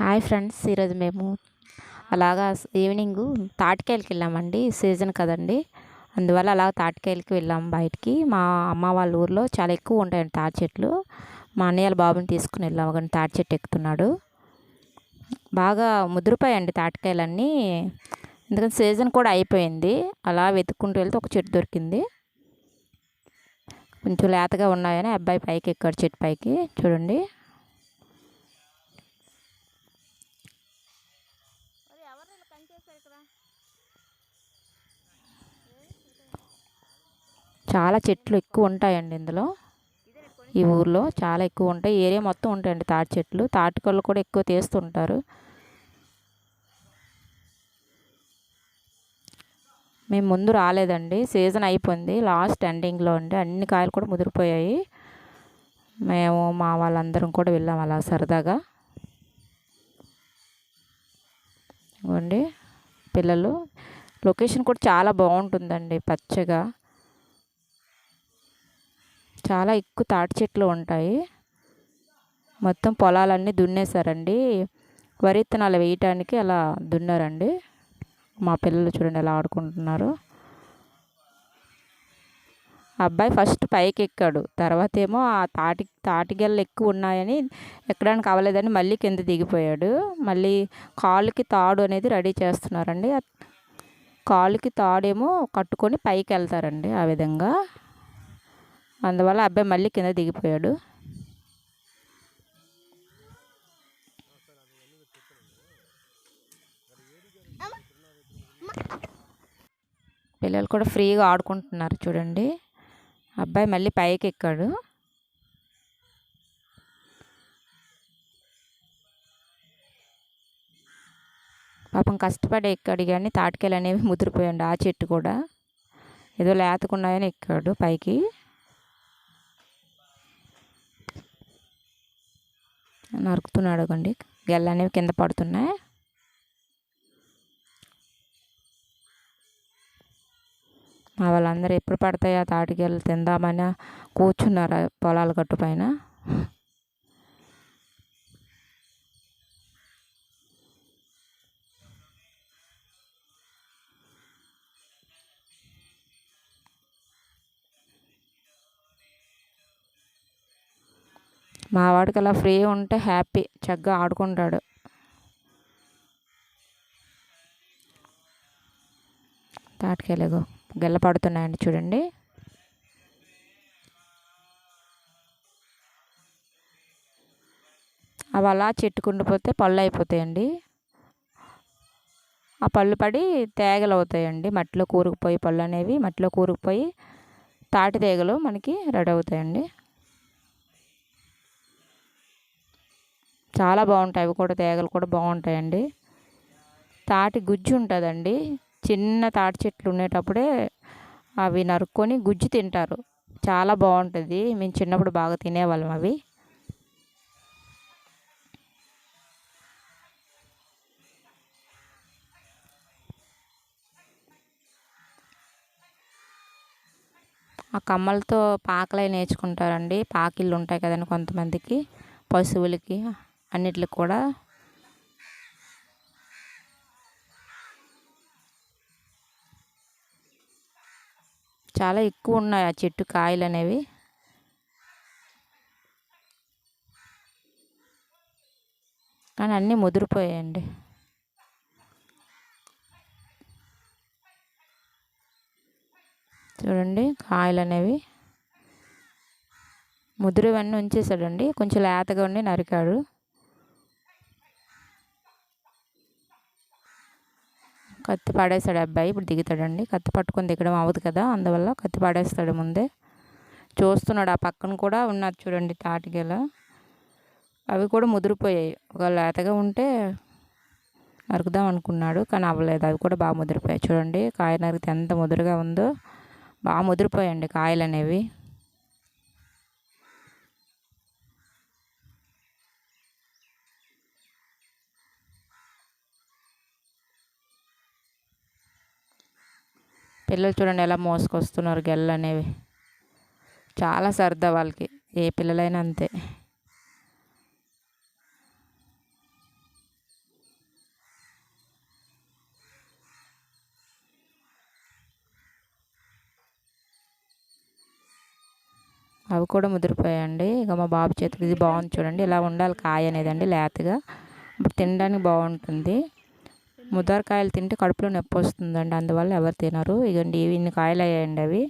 Hi friends, ఈరోజు మేము అలాగా ఈవినింగ్ తాటికాయలకి వెళ్ళామండి. సీజన్ కదండి, అందువల్ల అలా తాటికాయలకి వెళ్ళాము బయటికి. మా అమ్మ వాళ్ళ ఊర్లో చాలా ఎక్కువ ఉంటాయండి తాటి చెట్లు. మా అన్నయ్య బాబుని తీసుకుని వెళ్ళాము, కానీ తాటి చెట్టు ఎక్కుతున్నాడు. బాగా ముదిరిపోయాయండి తాటికాయలన్నీ, ఎందుకంటే సీజన్ కూడా అయిపోయింది. అలా వెతుక్కుంటూ వెళ్తే ఒక చెట్టు దొరికింది. కొంచెం లేతగా ఉన్నాయని అబ్బాయి పైకి ఎక్కాడు, చెట్టు పైకి. చూడండి, చాలా చెట్లు ఎక్కువ ఉంటాయండి ఇందులో. ఈ ఊర్లో చాలా ఎక్కువ ఉంటాయి, ఏరియా మొత్తం ఉంటాయండి తాటి చెట్లు. తాటికల్లు కూడా ఎక్కువ తీస్తుంటారు. మేము ముందు రాలేదండి, సీజన్ అయిపోయింది, లాస్ట్ ఎండింగ్లో ఉండి అన్ని కాయలు కూడా ముదిరిపోయాయి. మేము మా వాళ్ళందరం కూడా వెళ్ళాం అలా సరదాగా. ఇవ్వండి పిల్లలు, లొకేషన్ కూడా చాలా బాగుంటుందండి, పచ్చగా. చాలా ఎక్కువ తాటి చెట్లు ఉంటాయి. మొత్తం పొలాలన్నీ దున్నేశారండి, వరి విత్తనాలు వేయటానికి అలా దున్నారండి. మా పిల్లలు చూడండి ఎలా ఆడుకుంటున్నారు. అబ్బాయి ఫస్ట్ పైకి ఎక్కాడు, తర్వాత ఏమో ఆ తాటిగెళ్ళు ఎక్కువ ఉన్నాయని ఎక్కడానికి అవ్వలేదని మళ్ళీ కింద దిగిపోయాడు. మళ్ళీ కాలుకి తాడు అనేది రెడీ చేస్తున్నారండి. కాలుకి తాడేమో కట్టుకొని పైకి వెళ్తారండి ఆ విధంగా. అందువల్ల అబ్బాయి మళ్ళీ కింద దిగిపోయాడు. పిల్లలు కూడా ఫ్రీగా ఆడుకుంటున్నారు చూడండి. అబ్బాయి మళ్ళీ పైకి ఎక్కాడు. పాపం కష్టపడి ఎక్కాడు, కానీ తాటికాయలు అనేవి ముదిరిపోయాడు. ఆ చెట్టు కూడా ఏదో లేతకున్నాయని ఎక్కాడు పైకి. నరుకుతున్నాడు కండి, గెల్ల అనేవి కింద పడుతున్నాయి. మా వాళ్ళందరూ ఎప్పుడు పడతాయి ఆ తాటికాయలు తిందామని కూర్చున్నారు పొలాల గట్టు పైన. మా వాడికి అలా ఫ్రీ ఉంటే హ్యాపీ, చక్కగా ఆడుకుంటాడు. తాటికాయలు గెల్ల పడుతున్నాయండి చూడండి. అవి అలా చెట్టుకుండిపోతే పళ్ళు అయిపోతాయండి. ఆ పళ్ళు పడి తేగలు అవుతాయండి, మట్టిలో కూరుకుపోయి పళ్ళు అనేవి మట్టిలో కూరుకుపోయి తాటి తేగలు మనకి రెడీ అవుతాయండి. చాలా బాగుంటాయి, అవి కూడా తేగలు కూడా బాగుంటాయండి. తాటి గుజ్జు ఉంటుందండి, చిన్న తాటి చెట్లు ఉండేటప్పుడే అవి నరుక్కొని గుజ్జు తింటారు, చాలా బాగుంటుంది. మేము చిన్నప్పుడు బాగా తినేవాళ్ళం అవి. ఆ కమ్మలతో పాకలై నేర్చుకుంటారండి. పాకిళ్ళు ఉంటాయి కదండి కొంతమందికి, పశువులకి, అన్నిటికి కూడా. చాలా ఎక్కువ ఉన్నాయి ఆ చెట్టు కాయలు అనేవి. కానీ అన్నీ ముదిరిపోయాయండి. చూడండి కాయలు అనేవి ముదిరివన్నీ ఉంచేసాడండి, కొంచెం లేతగా ఉండి నరికాడు. కత్తి పడేస్తాడు అబ్బాయి, ఇప్పుడు దిగుతాడండి. కత్తి పట్టుకొని దిగడం అవ్వదు కదా, అందువల్ల కత్తి పడేస్తాడు ముందే. చూస్తున్నాడు, ఆ పక్కన కూడా ఉన్నారు చూడండి తాటిగెల, అవి కూడా ముదిరిపోయాయి. ఒక లేతగా ఉంటే నరుకుదాం అనుకున్నాడు, కానీ అవ్వలేదు, అవి కూడా బాగా ముదిరిపోయాయి. చూడండి కాయ నరికితే ఎంత ముదురుగా ఉందో, బాగా ముదిరిపోయాయండి కాయలు అనేవి. పిల్లలు చూడండి ఎలా మోసుకొస్తున్నారు గెల్లు అనేవి. చాలా సరదా వాళ్ళకి, ఏ పిల్లలైనా అంతే. అవి కూడా ముదిరిపోయాయండి. ఇక మా బాబు చేతులు ఇది బాగుంది చూడండి, ఇలా ఉండాలి కాయ అనేదండి లేతగా, ఇప్పుడు తినడానికి బాగుంటుంది. ముద్దరకాయలు తింటే కడుపులో నొప్పి వస్తుందండి, అందువల్ల ఎవరు తినరు. ఇగండి ఇన్ని కాయలు అయ్యాయండి, అవి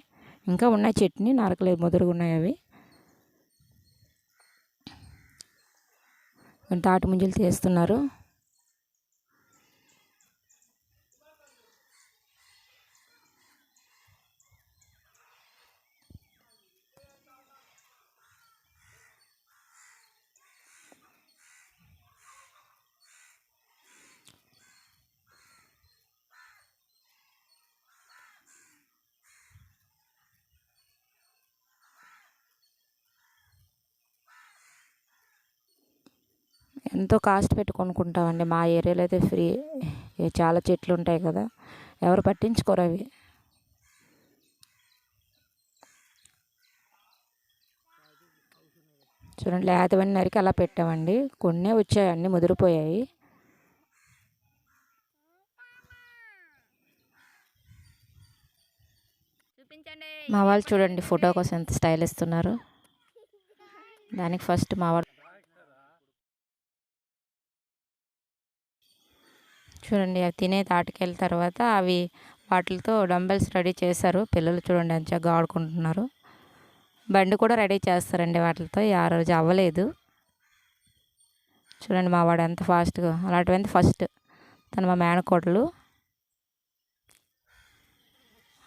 ఇంకా ఉన్నాయి, చట్నీ నరకలేదు, ముదురుగా ఉన్నాయి అవి. తాటి ముంజలు తీస్తున్నారు. ఎంతో కాస్ట్ పెట్టి కొనుక్కుంటామండి, మా ఏరియాలో అయితే ఫ్రీ. చాలా చెట్లు ఉంటాయి కదా, ఎవరు పట్టించుకోరు అవి. చూడండి లేతవన్నీ నరికి అలా పెట్టామండి, కొన్నే వచ్చాయి, అన్నీ ముదిరిపోయాయి. మా వాళ్ళు చూడండి ఫోటో కోసం ఎంత స్టైల్ ఇస్తున్నారు. దానికి ఫస్ట్ మా వాళ్ళు చూడండి, అవి తినే తాటికెళ్ళిన తర్వాత అవి వాటితో డంబెల్స్ రెడీ చేశారు. పిల్లలు చూడండి ఎంత చక్కగా ఆడుకుంటున్నారు. బండి కూడా రెడీ చేస్తారండి వాటితో, ఆ రోజు అవ్వలేదు. చూడండి మా వాడు ఎంత ఫాస్ట్గా, అలాంటివంత ఫస్ట్ తను మా మేనకోడలు.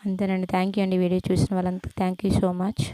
అంతేనండి, థ్యాంక్ యూ అండి, వీడియో చూసిన వాళ్ళంతా థ్యాంక్ యూ సో మచ్.